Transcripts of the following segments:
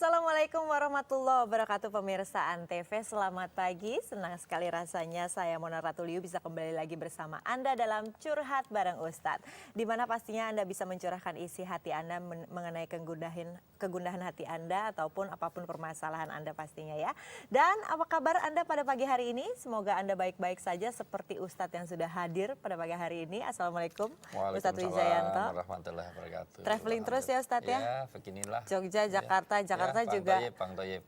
Assalamualaikum warahmatullahi wabarakatuh pemirsa Antv, selamat pagi. Senang sekali rasanya saya Mona Ratuliu bisa kembali lagi bersama Anda dalam Curhat Bareng Ustadz. Di mana pastinya Anda bisa mencurahkan isi hati Anda mengenai kegundahan hati Anda ataupun apapun permasalahan Anda pastinya ya. Dan apa kabar Anda pada pagi hari ini? Semoga Anda baik-baik saja seperti Ustadz yang sudah hadir pada pagi hari ini. Assalamualaikum Ustadz Wijayanto. Warahmatullahi wabarakatuh. Traveling terus ya Ustadz ya? Ya, beginilah. Jogja, Jakarta, Jakarta ya, juga. Bang Toyib.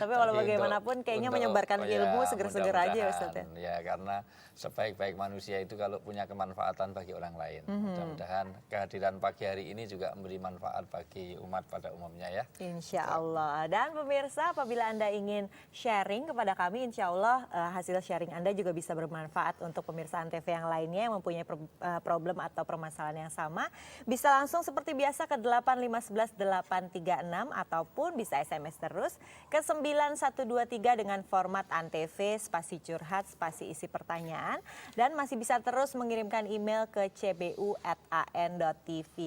Tapi walau bagaimanapun kayaknya menyebarkan ilmu seger-seger aja ya Ustadz ya. Ya, karena sebaik-baik manusia itu kalau punya kemanfaatan bagi orang lain. Mudah-mudahan kehadiran pagi hari ini juga memberi manfaat bagi umat pada umumnya ya. Insya Allah. Dan pemirsa, apabila Anda ingin sharing kepada kami, insya Allah hasil sharing Anda juga bisa bermanfaat untuk pemirsa Antv yang lainnya yang mempunyai problem atau permasalahan yang sama. Bisa langsung seperti biasa ke 8511836 ataupun bisa SMS terus ke 9123 dengan format Antv spasi curhat spasi isi pertanyaan, dan masih bisa terus mengirimkan email ke cbu@an.tv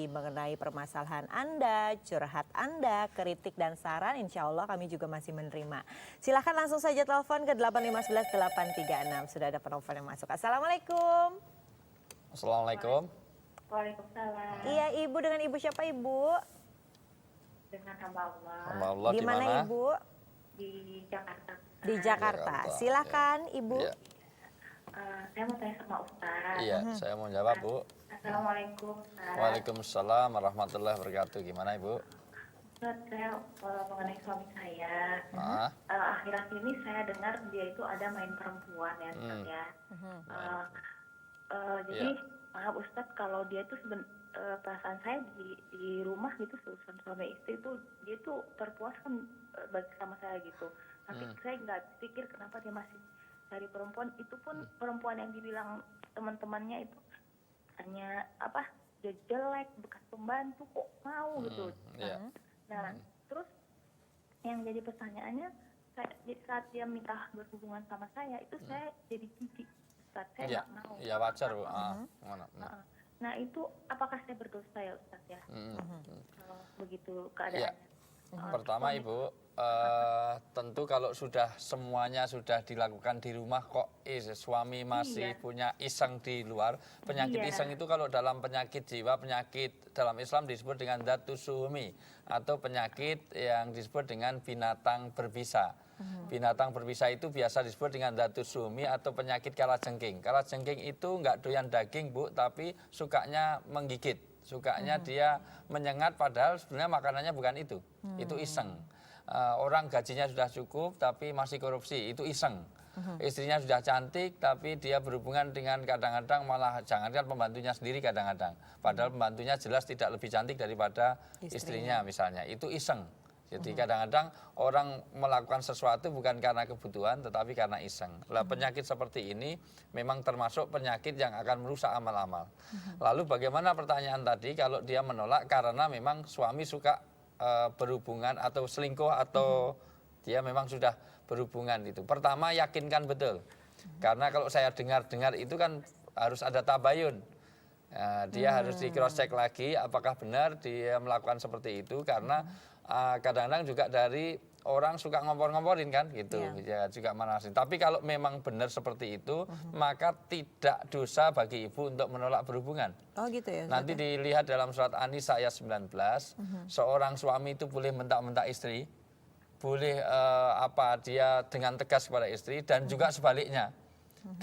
mengenai permasalahan Anda, curhat Anda, kritik dan saran. Insya Allah kami juga masih menerima. Silahkan langsung saja telepon ke 8511836. Sudah ada penelpon yang masuk. Assalamualaikum. Assalamualaikum. Waalaikumsalam. Iya, Ibu, dengan Ibu siapa Ibu? Dengan hamba Allah. Hamba Allah Di mana Ibu? Di Jakarta. Di Jakarta. Silakan Ibu. Ya. Saya mau tanya sama Ustaz. Iya, saya mau jawab, Bu. Assalamualaikum Ustaz. Waalaikumsalam warahmatullahi wabarakatuh. Gimana, Ibu? Ustaz, saya mengenai suami saya. Ah, Akhir-akhir ini saya dengar dia itu ada main perempuan ya Ustaz ya. Jadi maaf Ustaz, kalau dia itu perasaan saya di rumah gitu, urusan suami istri itu dia tuh terpuaskan bagi sama saya gitu. Tapi saya nggak pikir kenapa dia masih cari perempuan, itu pun perempuan yang dibilang teman-temannya itu hanya apa, dia jelek, bekas pembantu, kok mau gitu. iya. Nah, terus yang jadi pertanyaannya, saat dia minta berhubungan sama saya itu saya jadi jijik. Ustaz, saya Iya, nggak mau. iya wajar, Bu. Gimana? Nah itu apakah saya berdosa ya Ustaz ya? Kalau begitu keadaannya. Pertama Ibu, tentu kalau sudah semuanya sudah dilakukan di rumah kok suami masih punya iseng di luar. Penyakit iseng itu kalau dalam penyakit jiwa, penyakit dalam Islam disebut dengan datus suhumi, atau penyakit yang disebut dengan binatang berbisa. Binatang berbisa itu biasa disebut dengan datus suhumi atau penyakit kalajengking. Kalajengking itu nggak doyan daging, Bu, tapi sukanya menggigit. Sukanya dia menyengat, padahal sebenarnya makanannya bukan itu. Itu iseng. Orang gajinya sudah cukup tapi masih korupsi, itu iseng. Istrinya sudah cantik tapi dia berhubungan dengan kadang-kadang malah jangankan pembantunya sendiri kadang-kadang. Padahal pembantunya jelas tidak lebih cantik daripada istrinya misalnya. Itu iseng. Jadi kadang-kadang orang melakukan sesuatu bukan karena kebutuhan tetapi karena iseng. Lah penyakit seperti ini memang termasuk penyakit yang akan merusak amal-amal. Lalu bagaimana pertanyaan tadi kalau dia menolak karena memang suami suka berhubungan atau selingkuh atau dia memang sudah berhubungan itu. Pertama yakinkan betul. Karena kalau saya dengar-dengar itu kan harus ada tabayun. Dia harus di cross check lagi apakah benar dia melakukan seperti itu, karena kadang-kadang juga dari orang suka ngompor-ngomporin kan gitu, ya juga manfaat. Tapi kalau memang benar seperti itu, maka tidak dosa bagi ibu untuk menolak berhubungan. Oh gitu ya. Nanti dilihat dalam surat An-Nisa ayat 19, seorang suami itu boleh mentak-mentak istri, boleh dia dengan tegas kepada istri, dan juga sebaliknya.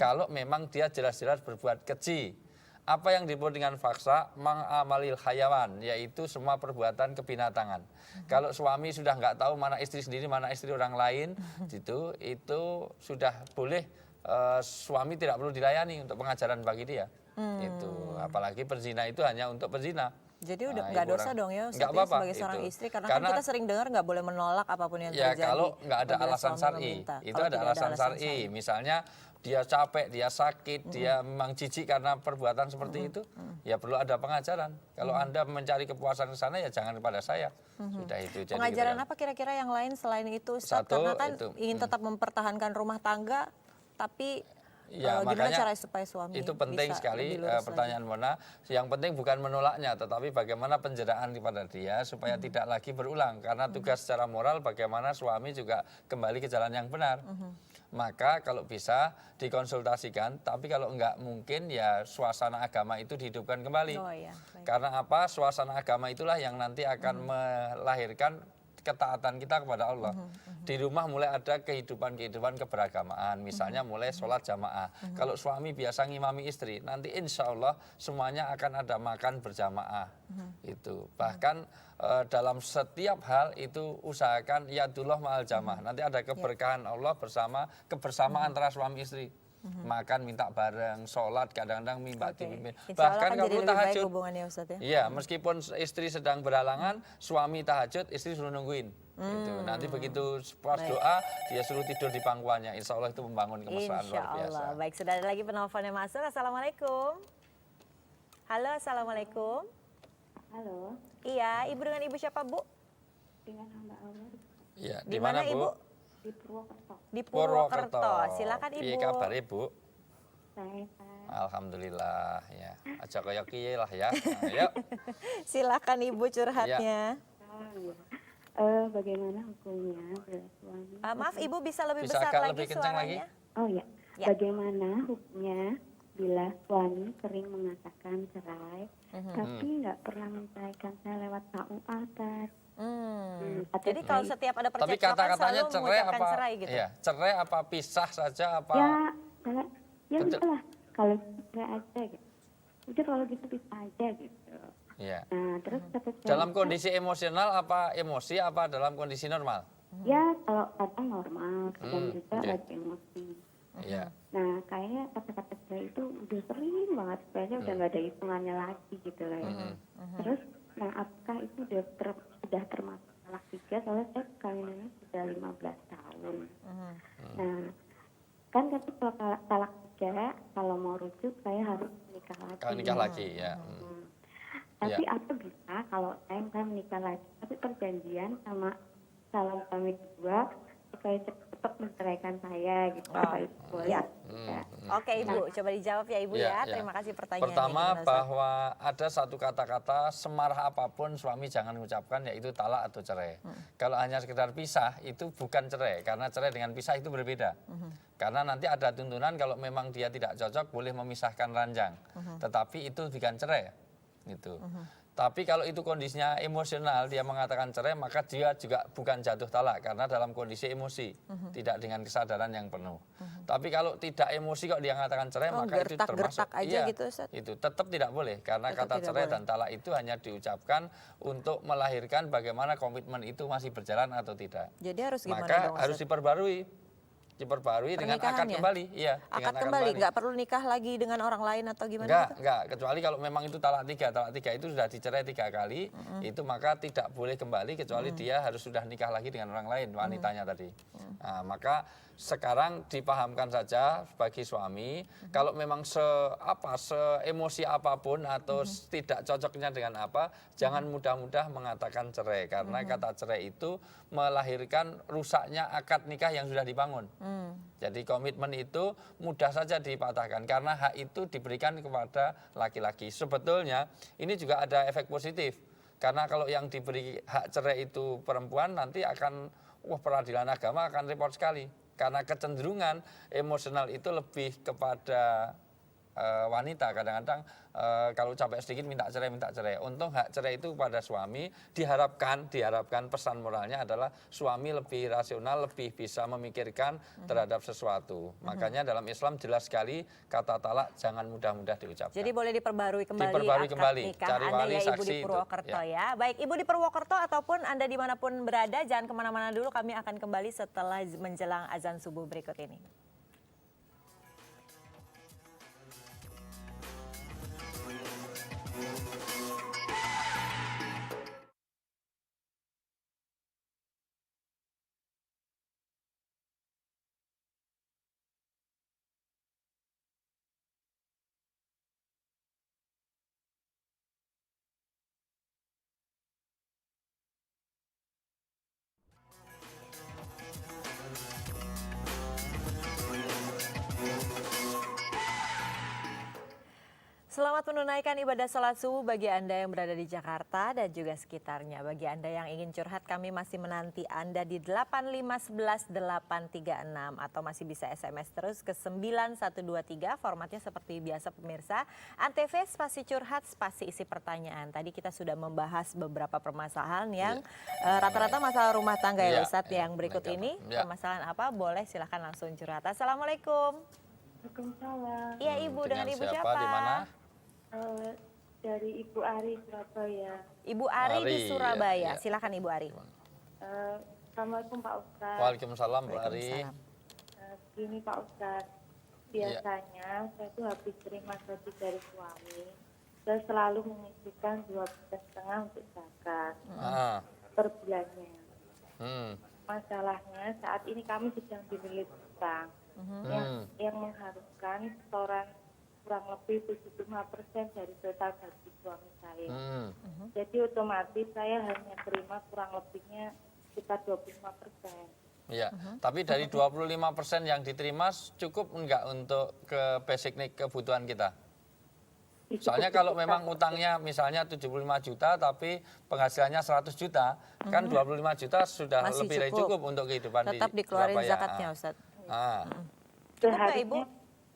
Kalau memang dia jelas-jelas berbuat keji. Apa yang disebut dengan faksa mang'amalil hayawan, yaitu semua perbuatan kebinatangan. Kalau suami sudah nggak tahu mana istri sendiri, mana istri orang lain, gitu, itu sudah boleh, suami tidak perlu dilayani untuk pengajaran bagi dia. Itu, apalagi perzina itu hanya untuk perzina. Jadi udah nggak dosa dong ya nggak apa-apa, sebagai seorang itu. istri, karena kan kita sering dengar nggak boleh menolak apapun yang terjadi. Ya kalau nggak ada alasan syar'i, itu ada alasan syar'i. Misalnya dia capek, dia sakit, dia memang jijik karena perbuatan seperti itu, ya perlu ada pengajaran. Kalau Anda mencari kepuasan ke sana ya jangan kepada saya. Sudah itu. Jadi pengajaran apa kira-kira yang lain selain itu Ustaz? Karena kan ingin tetap mempertahankan rumah tangga, tapi Ya, gimana makanya cara supaya suami itu penting bisa sekali lebih lurus pertanyaan Mona. Yang penting bukan menolaknya, tetapi bagaimana penjeraan kepada dia supaya tidak lagi berulang. Karena tugas secara moral bagaimana suami juga kembali ke jalan yang benar. Maka kalau bisa dikonsultasikan, tapi kalau enggak mungkin ya suasana agama itu dihidupkan kembali. Oh ya, baik. Karena apa? Suasana agama itulah yang nanti akan melahirkan ketaatan kita kepada Allah. Di rumah mulai ada kehidupan-kehidupan keberagamaan, misalnya mulai sholat jamaah. Kalau suami biasa ngimami istri, nanti insya Allah semuanya akan ada makan berjamaah. Itu bahkan dalam setiap hal itu usahakan yadullah ma'al jamaah. Nanti ada keberkahan Allah bersama kebersamaan antara suami istri. Makan minta bareng, sholat kadang-kadang minta dipimpin. Insya Allah Bahkan akan kalau jadi perlu lebih baik tahajud. hubungannya Ustaz ya. Iya, meskipun istri sedang berhalangan, suami tahajud, istri suruh nungguin. Gitu. Nanti begitu pas doa, dia suruh tidur di pangkuannya. Insya Allah itu membangun kemesraan Insya luar biasa. Allah. Baik, sudah ada lagi penelpon yang masuk. Assalamualaikum. Halo, assalamualaikum. Halo, Iya, ibu dengan ibu siapa bu? dengan hamba Allah Iya, Di mana ibu? di Purwokerto. Di Purwokerto. Silakan Piye ibu. kabar ibu? Saya Pak. Alhamdulillah ya. Aja kaya kiye lah ya. Nah, yuk. Silakan ibu curhatnya. Bagaimana hukumnya bila suami? Maaf ibu bisa lebih Bisa besar agak lagi lebih kencang lagi? suaranya. Oh ya. Ya. Bagaimana hukumnya bila suami sering mengatakan cerai, tapi nggak pernah menceraikan saya lewat KUA, Tar? Atau Jadi kalau cerai- setiap ada Tapi percekcokan kata-katanya selalu cerai mengucapkan apa? cerai gitu. Iya, cerai apa pisah saja apa? Ya, ya Betul. udah lah. Kalau cerai aja gitu. Udah kalau gitu bisa aja gitu. Iya. Nah, terus kata saya, Dalam kondisi emosional apa emosi apa dalam kondisi normal? ya kalau kadang normal, kadang juga oke. lagi emosi. Iya. Nah, kayaknya kata-kata cerai itu udah sering banget, kayaknya udah nggak ada hitungannya lagi gitu lah ya. Terus, nah apakah itu sudah termasuk talak tiga? Soalnya saya kawinannya sudah 15 tahun. Nah, kan tapi kalau talak tiga, kalau mau rujuk saya harus menikah lagi. Kalau nikah lagi ya. Tapi apa bisa kalau saya misalnya menikah lagi, tapi perjanjian sama calon suami kedua supaya cepat menceraikan saya gitu. Apa itu boleh? Ya. Ya. Oke ibu, coba dijawab ya ibu Iya, ya. iya. Terima kasih pertanyaannya. Pertama Gimana, Ustaz? bahwa ada satu kata-kata semarah apapun suami jangan mengucapkan yaitu talak atau cerai. Kalau hanya sekedar pisah itu bukan cerai karena cerai dengan pisah itu berbeda. Karena nanti ada tuntunan kalau memang dia tidak cocok boleh memisahkan ranjang. Tetapi itu bukan cerai. Gitu. Tapi kalau itu kondisinya emosional, dia mengatakan cerai, maka dia juga bukan jatuh talak karena dalam kondisi emosi, tidak dengan kesadaran yang penuh. Tapi kalau tidak emosi kok dia mengatakan cerai, Oh, maka itu termasuk gertak-gertak aja gitu, Ustaz? itu tetap tidak boleh karena Tetap kata tidak cerai boleh. dan talak itu hanya diucapkan untuk melahirkan bagaimana komitmen itu masih berjalan atau tidak. Jadi harus gimana Maka dong harus Ustaz? diperbarui dengan akad Pernikahannya? kembali. Iya, dengan Akad kembali, nggak perlu nikah lagi dengan orang lain atau gimana? gitu? Enggak, kecuali kalau memang itu talak tiga itu sudah dicerai 3 kali, itu maka tidak boleh kembali kecuali dia harus sudah nikah lagi dengan orang lain, wanitanya tadi. Nah, maka sekarang dipahamkan saja bagi suami, kalau memang seemosi apapun atau tidak cocoknya dengan apa, jangan mudah-mudah mengatakan cerai, karena kata cerai itu melahirkan rusaknya akad nikah yang sudah dibangun. Jadi komitmen itu mudah saja dipatahkan karena hak itu diberikan kepada laki-laki. Sebetulnya ini juga ada efek positif. Karena kalau yang diberi hak cerai itu perempuan nanti akan peradilan agama akan repot sekali. Karena kecenderungan emosional itu lebih kepada wanita kadang-kadang kalau capek sedikit minta cerai. Untung hak cerai itu pada suami diharapkan pesan moralnya adalah suami lebih rasional, lebih bisa memikirkan terhadap sesuatu. Makanya dalam Islam jelas sekali kata talak jangan mudah-mudah diucapkan. Jadi boleh diperbarui kembali Diperbarui akad kembali, nikah cari Anda wali, ya Ibu saksi di itu, Purwokerto ya. ya. Baik Ibu di Purwokerto ataupun Anda dimanapun berada, jangan kemana-mana dulu, kami akan kembali setelah menjelang azan subuh berikut ini. Selamat menunaikan ibadah salat subuh bagi Anda yang berada di Jakarta dan juga sekitarnya. Bagi Anda yang ingin curhat, kami masih menanti Anda di 8511836 atau masih bisa SMS terus ke 9123. Formatnya seperti biasa pemirsa. Antv spasi curhat, spasi isi pertanyaan. Tadi kita sudah membahas beberapa permasalahan yang rata-rata masalah rumah tangga ya Ustadz. Yang berikut ini permasalahan apa? Boleh silahkan langsung curhat. Assalamualaikum. Waalaikumsalam. Iya Ibu, dengan Ibu siapa? Di mana? Dari Ibu Ari Surabaya. Ibu Ari di Surabaya. Ya. Silakan Ibu Ari. Assalamualaikum Pak Ustadz. Waalaikumsalam Bu Ari. Gini Pak Ustadz, biasanya saya tuh habis terima gaji dari suami, saya selalu menyisihkan 12,5 untuk zakat per bulannya. Masalahnya saat ini kami sedang dililit hutang yang mengharuskan setoran kurang lebih 75% dari total gaji suami saya. Jadi otomatis saya hanya terima kurang lebihnya sekitar 25%. Iya, tapi dari 25% yang diterima cukup enggak untuk ke basic need kebutuhan kita? Soalnya kalau memang utangnya misalnya 75 juta tapi penghasilannya 100 juta, kan 25 juta sudah Masih lebih dari cukup untuk kehidupan tetap di dikeluarin Surabaya. zakatnya Ustadz. Cukup nggak, Ibu?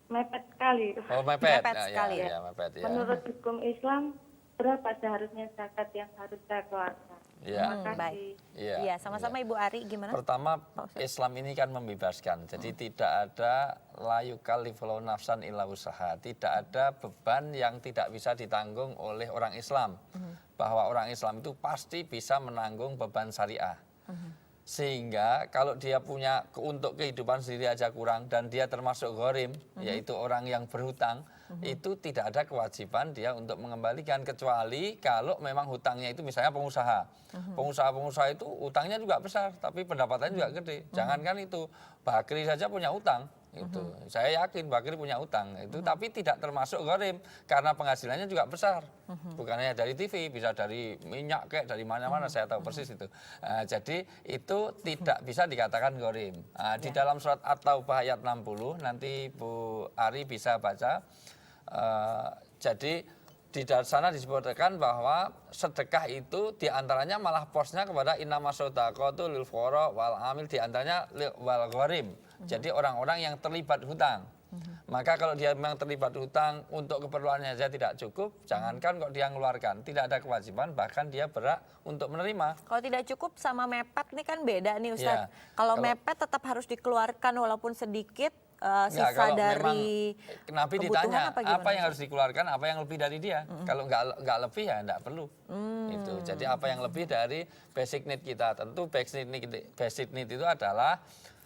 Mepet sekali. Oh mepet, Mepet sekali ya. mepet, ya. Menurut hukum Islam, berapa seharusnya zakat yang harus saya keluarkan? Iya. Terima kasih. Baik. Iya, Iya, sama-sama Ibu Ari gimana? Pertama, Islam ini kan membebaskan. Jadi tidak ada la yukallifu nafsan illa usaha. Tidak ada beban yang tidak bisa ditanggung oleh orang Islam. Bahwa orang Islam itu pasti bisa menanggung beban syariah. Sehingga kalau dia punya untuk kehidupan sendiri aja kurang dan dia termasuk ghorim, yaitu orang yang berhutang, itu tidak ada kewajiban dia untuk mengembalikan kecuali kalau memang hutangnya itu misalnya pengusaha. Pengusaha-pengusaha itu hutangnya juga besar tapi pendapatannya juga gede. Jangankan itu, Bakri saja punya hutang. Itu saya yakin Bakri punya utang itu, tapi tidak termasuk ghorim karena penghasilannya juga besar, bukan hanya dari TV, bisa dari minyak kayak dari mana-mana, saya tahu persis itu. Jadi itu tidak bisa dikatakan ghorim. Di dalam surat At-Taubah ayat 60 nanti Bu Ari bisa baca. Jadi di sana disebutkan bahwa sedekah itu diantaranya malah posnya kepada innamas shadaqatu lil fuqara wal amil, diantaranya wal gharim. Jadi orang-orang yang terlibat hutang. Maka kalau dia memang terlibat hutang untuk keperluannya saja tidak cukup, jangankan kok dia mengeluarkan, tidak ada kewajiban, bahkan dia berhak untuk menerima. Kalau tidak cukup sama mepet nih kan beda nih Ustadz. Ya, kalau mepet tetap harus dikeluarkan walaupun sedikit. Ya, Sisa dari Nabi ditanya apa yang harus dikeluarkan, apa yang lebih dari dia. Kalau nggak lebih ya nggak perlu. Itu. Jadi apa yang lebih dari basic need kita. Tentu basic need itu adalah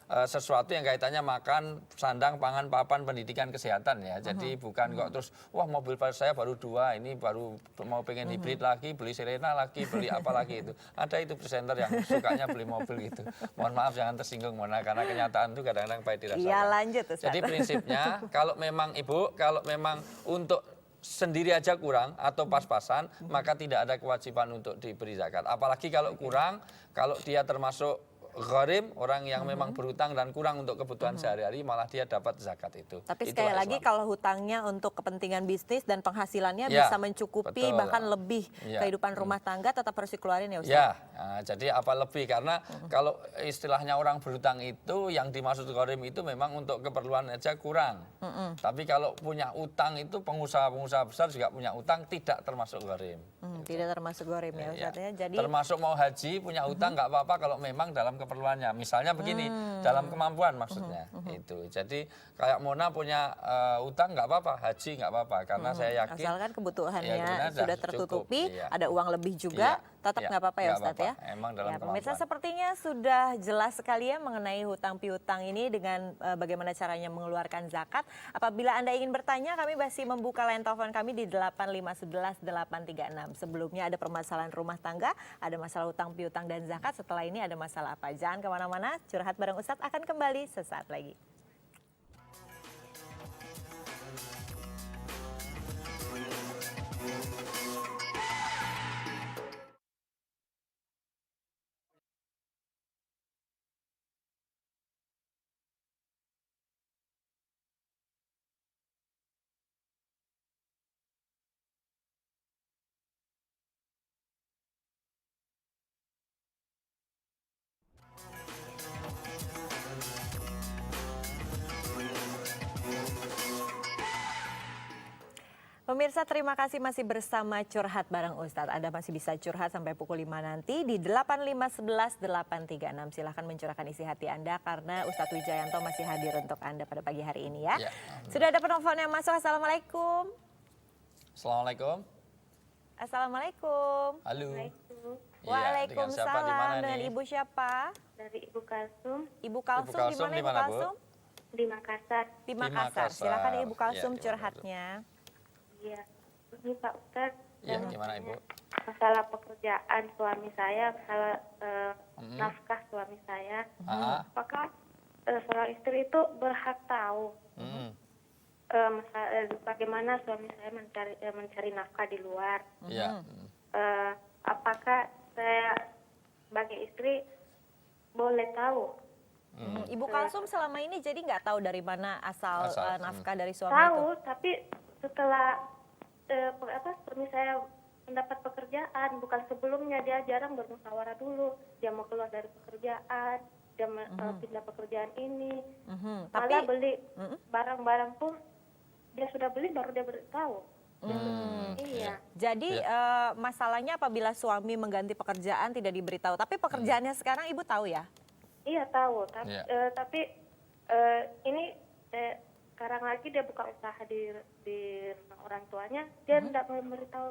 sesuatu yang kaitannya makan, sandang, pangan, papan, pendidikan, kesehatan ya. Jadi bukan kok terus wah mobil saya baru 2, ini baru mau pengen hibrid lagi, beli Serena lagi, beli apa lagi itu. Ada itu presenter yang sukanya beli mobil gitu. Mohon maaf jangan tersinggung Mona, karena kenyataan itu kadang-kadang pahit dirasakan. Iya lanjut Ustaz. Jadi prinsipnya kalau memang Ibu, kalau memang untuk sendiri aja kurang atau pas-pasan, maka tidak ada kewajiban untuk diberi zakat. Apalagi kalau kurang, kalau dia termasuk gharim, orang yang memang berhutang dan kurang untuk kebutuhan sehari-hari, malah dia dapat zakat itu. Tapi Itulah sekali lagi Islam. kalau hutangnya untuk kepentingan bisnis dan penghasilannya Ya, bisa mencukupi betul. bahkan lebih Ya. kehidupan rumah tangga, tetap harus dikeluarin ya Ustaz? Ya, nah, jadi apa lebih, karena kalau istilahnya orang berhutang itu yang dimaksud gharim itu memang untuk keperluan aja kurang. Tapi kalau punya utang itu pengusaha-pengusaha besar juga punya utang, tidak termasuk gharim. Tidak termasuk gharim ya Ustaz ya. Jadi termasuk mau haji punya utang nggak apa-apa kalau memang dalam keperluannya. Misalnya begini, dalam kemampuan maksudnya. Itu. Jadi kayak Mona punya utang nggak apa-apa, haji nggak apa-apa, karena saya yakin asalkan kebutuhannya kebutuhannya sudah cukup, tertutupi, iya. ada uang lebih juga, tetap nggak apa-apa ya nggak Ustaz ya. apa-apa. Emang dalam Pemirsa kemampuan. sepertinya sudah jelas sekali ya mengenai hutang piutang ini dengan bagaimana caranya mengeluarkan zakat. Apabila Anda ingin bertanya, kami masih membuka line telepon kami di 8511836. Sebelumnya ada permasalahan rumah tangga, ada masalah hutang piutang dan zakat. Setelah ini ada masalah apa? Jangan kemana-mana, curhat bareng Ustadz akan kembali sesaat lagi. Pemirsa, terima kasih masih bersama Curhat bareng Ustadz. Anda masih bisa curhat sampai pukul 5 nanti di 8511836. Silahkan mencurahkan isi hati Anda karena Ustadz Wijayanto masih hadir untuk Anda pada pagi hari ini ya. Ya. Sudah ada penelpon yang masuk. Assalamualaikum. Assalamualaikum. Assalamualaikum. Halo. Assalamualaikum. Iya, dengan siapa, di mana Waalaikumsalam. Dengan nih? Ibu siapa? Dari Ibu Kalsum Ibu Kalsum, Kalsum di di mana mana, Ibu Bu? Kalsum? di Makassar. Di Di Makassar. Makassar. Silakan Ibu Kalsum Iya, gimana, Bu? curhatnya. Iya. Ini Pak Ustadz. Iya, saya mau gimana, tanya Ibu? Masalah pekerjaan suami saya, masalah nafkah suami saya. Ah, Apakah seorang istri itu berhak tahu bagaimana suami saya mencari nafkah di luar? iya. Apakah saya sebagai istri boleh tahu? Ibu Kalsum selama ini jadi nggak tahu dari mana asal, Asal, nafkah dari suami Tahu, itu? tapi setelah suami saya mendapat pekerjaan, bukan sebelumnya dia jarang bermusyawarah dulu. Dia mau keluar dari pekerjaan, dia pindah pekerjaan ini. Mhm, Malah Tapi beli barang-barang pun dia sudah beli baru dia beritahu. Iya. jadi masalahnya apabila suami mengganti pekerjaan tidak diberitahu. Tapi pekerjaannya sekarang Ibu tahu ya? Iya tahu, tapi, Iya. Ini sekarang lagi dia buka usaha di rumah orang tuanya, dia tidak memberitahu.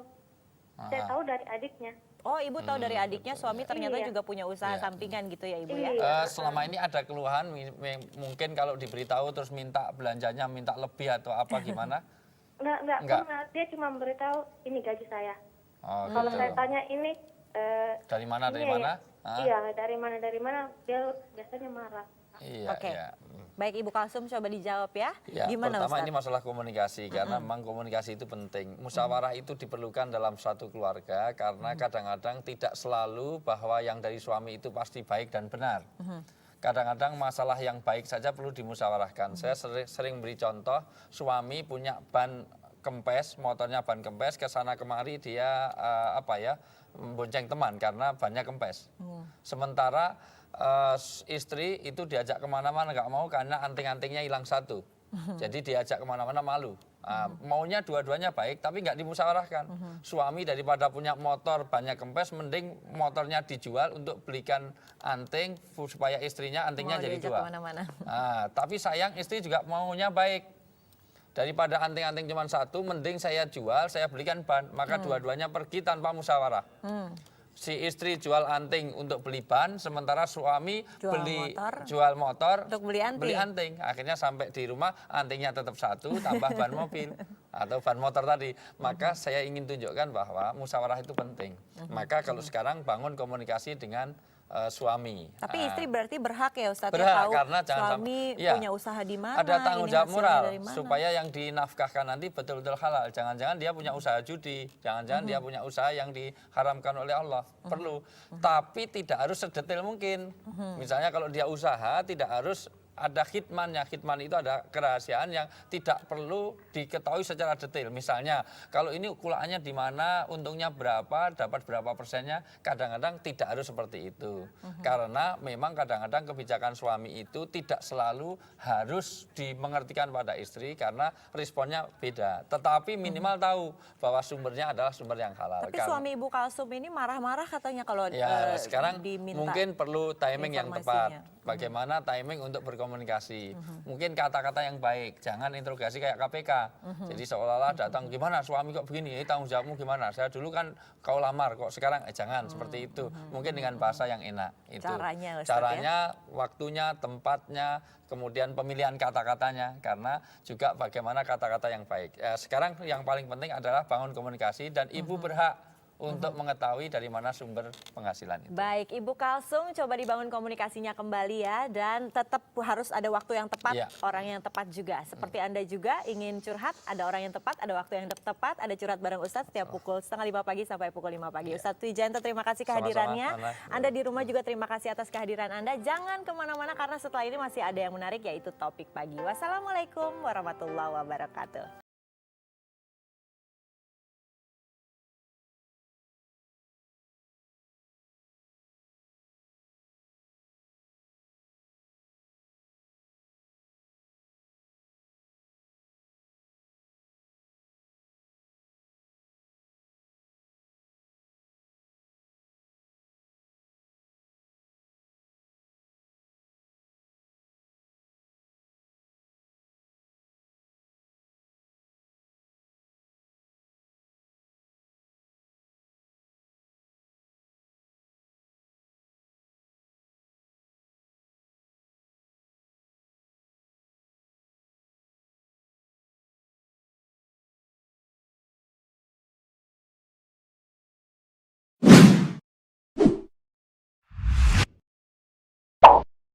Saya tahu dari adiknya. Oh, Ibu tahu dari adiknya suami ternyata Iya. juga punya usaha Iya. sampingan gitu ya Ibu ya? Iya. Selama ini ada keluhan, mungkin kalau diberitahu terus minta belanjanya minta lebih atau apa gimana? Enggak Enggak. pernah. Dia cuma memberitahu ini gaji saya. Oh, Kalau gitu. saya tanya ini Dari mana, dari ini mana? Iya, dari mana, dia biasanya marah. Iya, Oke. iya. Baik Ibu Kalsum coba dijawab ya. Ya, Gimana pertama Ustadz? ini masalah komunikasi karena memang komunikasi itu penting. Musyawarah itu diperlukan dalam suatu keluarga karena kadang-kadang tidak selalu bahwa yang dari suami itu pasti baik dan benar. Kadang-kadang masalah yang baik saja perlu dimusyawarahkan. Saya sering beri contoh, suami punya ban kempes, motornya ban kempes, ke sana kemari dia bonceng teman karena bannya kempes. Sementara istri itu diajak kemana-mana nggak mau karena anting-antingnya hilang satu. Jadi diajak kemana-mana malu. Maunya dua-duanya baik tapi nggak dimusyawarahkan. Suami daripada punya motor banyak kempes, mending motornya dijual untuk belikan anting supaya istrinya antingnya Mau jadi diajak dua. kemana-mana. Tapi sayang istri juga maunya baik. Daripada anting-anting cuma satu, mending saya jual, saya belikan ban. Maka dua-duanya pergi tanpa musyawarah. Si istri jual anting untuk beli ban, sementara suami jual motor untuk beli anting. Akhirnya sampai di rumah antingnya tetap satu, tambah ban mobil atau ban motor tadi. Maka saya ingin tunjukkan bahwa musyawarah itu penting. Maka kalau sekarang bangun komunikasi dengan suami. Tapi istri berarti berhak ya Ustadz Berhak, ya tahu karena jangan suami iya, punya usaha di mana, ada tanggung ini jawab hasilnya moral dari mana. supaya yang dinafkahkan nanti betul-betul halal. Jangan-jangan dia punya usaha judi, jangan-jangan dia punya usaha yang diharamkan oleh Allah. Perlu, tapi tidak harus sedetail mungkin. Misalnya kalau dia usaha tidak harus ada khidmannya. Khidman itu ada kerahasiaan yang tidak perlu diketahui secara detail. Misalnya kalau ini ukulaannya di mana, untungnya berapa, dapat berapa persennya, kadang-kadang tidak harus seperti itu. Karena memang kadang-kadang kebijakan suami itu tidak selalu harus dimengertikan pada istri karena responnya beda. Tetapi minimal tahu bahwa sumbernya adalah sumber yang halal. Tapi Karena- suami Ibu Kalsum ini marah-marah katanya kalau Ya, sekarang diminta mungkin perlu timing yang tepat. informasinya. Bagaimana timing untuk berkomunikasi. Mungkin kata-kata yang baik, jangan interogasi kayak KPK. Jadi seolah-olah datang, gimana suami kok begini, tanggung jawabmu gimana? Saya dulu kan kau lamar, kok sekarang jangan seperti itu. Mungkin dengan bahasa yang enak. Itu. Caranya, Ustadz, Caranya, waktunya, tempatnya, kemudian pemilihan kata-katanya. Karena juga bagaimana kata-kata yang baik. Sekarang yang paling penting adalah bangun komunikasi dan ibu berhak untuk mengetahui dari mana sumber penghasilan itu. Baik, Ibu Kalsum coba dibangun komunikasinya kembali ya, dan tetap harus ada waktu yang tepat, Iya. orang yang tepat juga. Seperti Anda juga ingin curhat, ada orang yang tepat, ada waktu yang tepat, ada curhat bareng Ustadz setiap pukul 4:30 pagi sampai pukul 5 pagi. Ustadz Wijayanto, terima kasih Sama-sama, kehadirannya. Nana. Anda di rumah juga terima kasih atas kehadiran Anda. Jangan kemana-mana karena setelah ini masih ada yang menarik yaitu topik pagi. Wassalamualaikum warahmatullahi wabarakatuh.